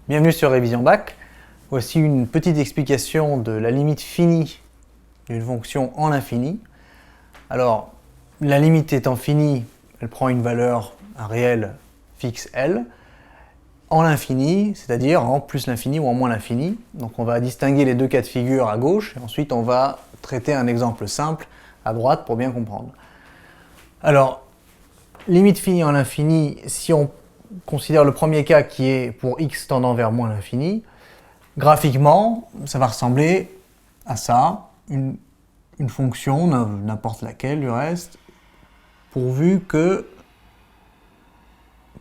Bienvenue sur Révision Bac. Voici une petite explication de la limite finie d'une fonction en l'infini. Alors, la limite étant finie, elle prend une valeur, un réel fixe L, en l'infini, c'est-à-dire en plus l'infini ou en moins l'infini. Donc on va distinguer les deux cas de figure à gauche, et ensuite on va traiter un exemple simple à droite pour bien comprendre. Alors, limite finie en l'infini, si on considère le premier cas qui est pour x tendant vers moins l'infini, graphiquement, ça va ressembler à ça, une fonction, n'importe laquelle du reste, pourvu que,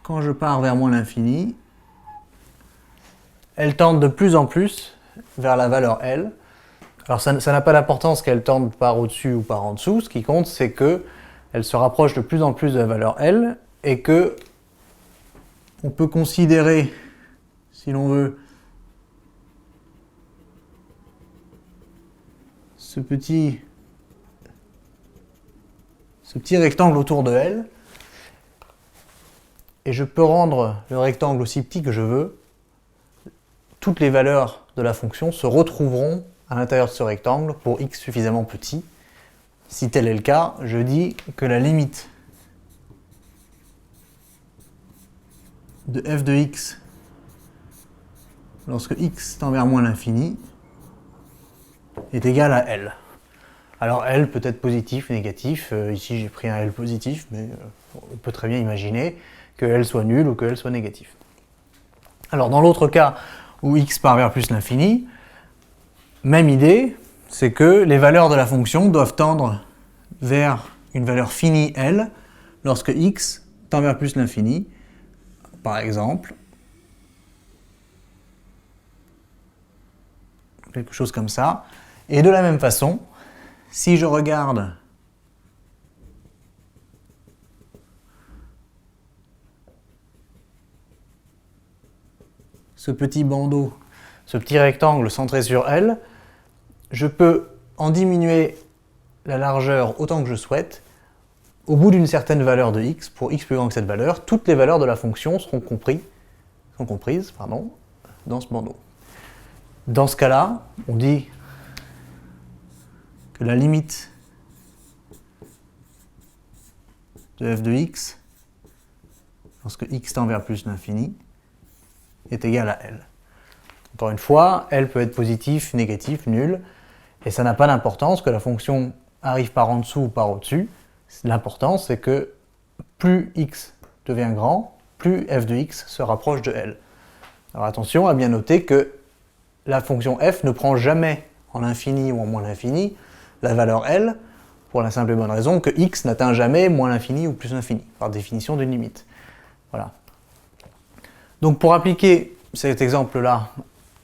quand je pars vers moins l'infini, elle tende de plus en plus vers la valeur L. Alors ça n'a pas d'importance qu'elle tende par au-dessus ou par en dessous, ce qui compte c'est qu'elle se rapproche de plus en plus de la valeur L, et que on peut considérer, si l'on veut, ce petit rectangle autour de L, et je peux rendre le rectangle aussi petit que je veux. Toutes les valeurs de la fonction se retrouveront à l'intérieur de ce rectangle pour x suffisamment petit. Si tel est le cas, je dis que la limite de f de x lorsque x tend vers moins l'infini est égale à L. Alors L peut être positif, négatif. Ici j'ai pris un L positif, mais on peut très bien imaginer que L soit nul ou que L soit négatif. Alors dans l'autre cas où x part vers plus l'infini, même idée, c'est que les valeurs de la fonction doivent tendre vers une valeur finie L lorsque x tend vers plus l'infini. Par exemple, quelque chose comme ça. Et de la même façon, si je regarde ce petit bandeau, ce petit rectangle centré sur L, je peux en diminuer la largeur autant que je souhaite. Au bout d'une certaine valeur de x, pour x plus grand que cette valeur, toutes les valeurs de la fonction seront comprises dans ce bandeau. Dans ce cas-là, on dit que la limite de f de x, lorsque x tend vers plus l'infini, est égale à L. Encore une fois, L peut être positif, négatif, nul, et ça n'a pas d'importance que la fonction arrive par en dessous ou par au-dessus. L'important, c'est que plus x devient grand, plus f de x se rapproche de L. Alors attention à bien noter que la fonction f ne prend jamais en l'infini ou en moins l'infini la valeur L, pour la simple et bonne raison que x n'atteint jamais moins l'infini ou plus l'infini, par définition d'une limite. Voilà. Donc pour appliquer cet exemple-là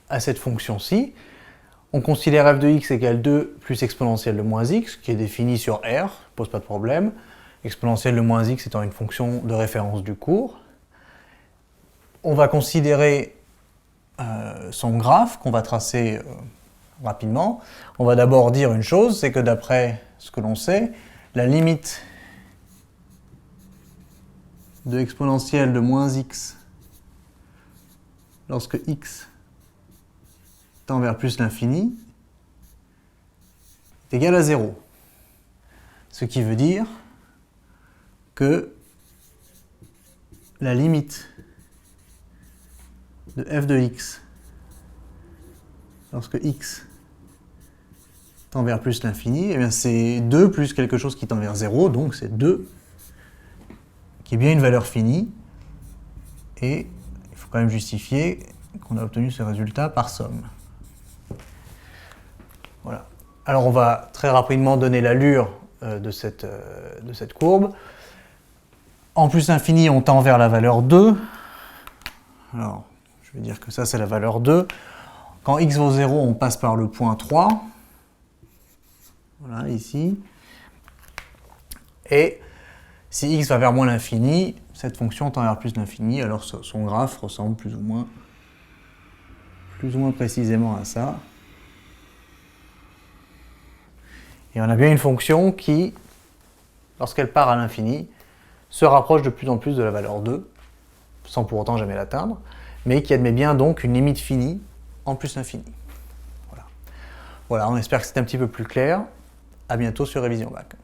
à cette fonction-ci, on considère f de x égale 2 plus exponentielle de moins x, qui est défini sur R, pose pas de problème. Exponentielle de moins x étant une fonction de référence du cours. On va considérer son graphe qu'on va tracer rapidement. On va d'abord dire une chose, c'est que d'après ce que l'on sait, la limite de exponentielle de moins x lorsque x tend vers plus l'infini est égal à 0. Ce qui veut dire que la limite de f de x lorsque x tend vers plus l'infini, eh c'est 2 plus quelque chose qui tend vers 0, donc c'est 2, qui est bien une valeur finie, et il faut quand même justifier qu'on a obtenu ce résultat par somme. Voilà. Alors on va très rapidement donner l'allure de cette courbe. En plus l'infini, on tend vers la valeur 2. Alors, je vais dire que ça, c'est la valeur 2. Quand x vaut 0, on passe par le point 3. Voilà, ici. Et si x va vers moins l'infini, cette fonction tend vers plus l'infini, alors son graphe ressemble plus ou moins précisément à ça. Et on a bien une fonction qui, lorsqu'elle part à l'infini, se rapproche de plus en plus de la valeur 2, sans pour autant jamais l'atteindre. mais qui admet bien donc une limite finie en plus l'infini. Voilà. Voilà, on espère que c'est un petit peu plus clair. À bientôt sur Révision Bac.